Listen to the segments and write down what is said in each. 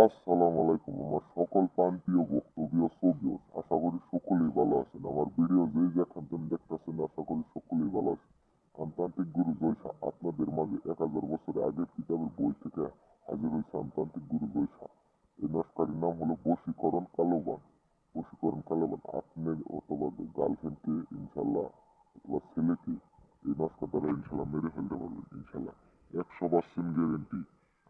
আসসালামু আলাইকুম আমার সকল প্রান্তীয় বক্তব্য সভ্য আশা করি সকলেই ভালো আছেন। আমার ভিডিও যেই যেখান থেকে দেখতেছেন আশা করি সকলেই ভালো আছেন। আমতান্ত্রিক গুরু জয়সা আপনাদের মাঝে 1000 বছর আগের কিতাবের বই থেকে হাজির হয়েছে আমতান্ত্রিক গুরু জয়সা। এই নস্কারির নাম হলো বশীকরণ কালোবান। বশীকরণ কালোবান আপনার অথবা গার্লফ্রেন্ডকে ইনশাল্লাহ অথবা ছেলেকে এই নস্কার দ্বারা ইনশাল্লাহ মেরে ফেলতে পারবেন ইনশাল্লাহ। 100% গ্যারেন্টি।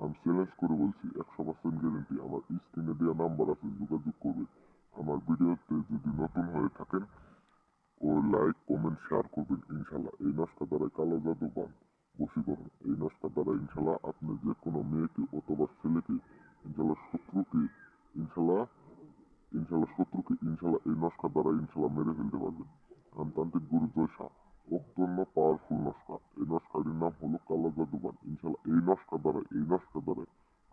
আমি চ্যালেঞ্জ করে বলছি 100% গ্যারেন্টি। আমার স্ক্রিনে দেওয়া নাম্বার আছে, যোগাযোগ করবে। আমার ভিডিওতে যদি নতুন হয়ে থাকেন ও লাইক কমেন্ট শেয়ার করবেন ইনশাল্লাহ। এই নস্কা দ্বারা কালো জাদু পান বশীকরণ। এই নস্কা দ্বারা ইনশাল্লাহ আপনি যে কোনো মেয়েকে অথবা ছেলেকে ইনশাল্লাহ শত্রুকে ইনশাল্লাহ ইনশাল্লাহ এই নস্কা দ্বারা ইনশাল্লাহ মেরে ফেলতে পারবেন। আমতান্ত্রিক গুরু জয়সা অত্যন্ত পাওয়ারফুল নস্কা। এই নস্কাটির নাম হলো কালো জাদুবান। ইনশাল্লাহ এই নস্কা দ্বারা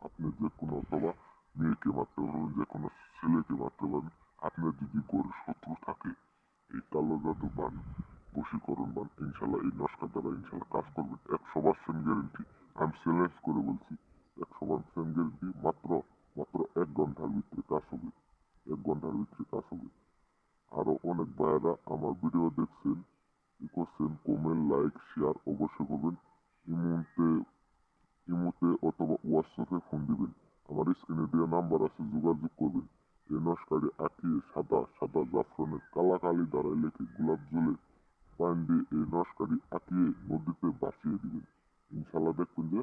আপনি যে কোনো অথবা মেয়েকে মারতে পারবেন, যে কোনো ছেলেকে মারতে পারবেন। আপনার যদি গড়ে শত্রু থাকে এই কালো জাদু বান বশীকরণ বান ইনশাল্লাহ এই নস্কা দ্বারা ইনশাল্লাহ কাজ করবেন। 100% গ্যারেন্টি। আমি চ্যালেঞ্জ করে বলছি 100% গ্যারেন্টি। মাত্র মাত্র 1 ঘন্টার ভিতরে কাজ হবে। 1 ঘন্টার ভিতরে কাজ হবে। আরো অনেক ভাইয়েরা আমার ভিডিও দেখছেন, ই করছেন, কমেন্ট লাইক শেয়ার অবশ্যই করবেন। ইমুতে ইমুতে অথবা হোয়াটসঅ্যাপে ফোন দিবেন। আমার স্ক্রিনে দেওয়া নাম্বার আছে, যোগাযোগ করবেন। এই নস্কারে আঁকিয়ে সাদা সাদা জাফরানের কালাকালি দ্বারা লেখে গোলাপ জলে পানি দিয়ে এই নস্কারি আঁকিয়ে নদীতে ভাসিয়ে দিবেন। ইনশাল্লাহ দেখবেন যে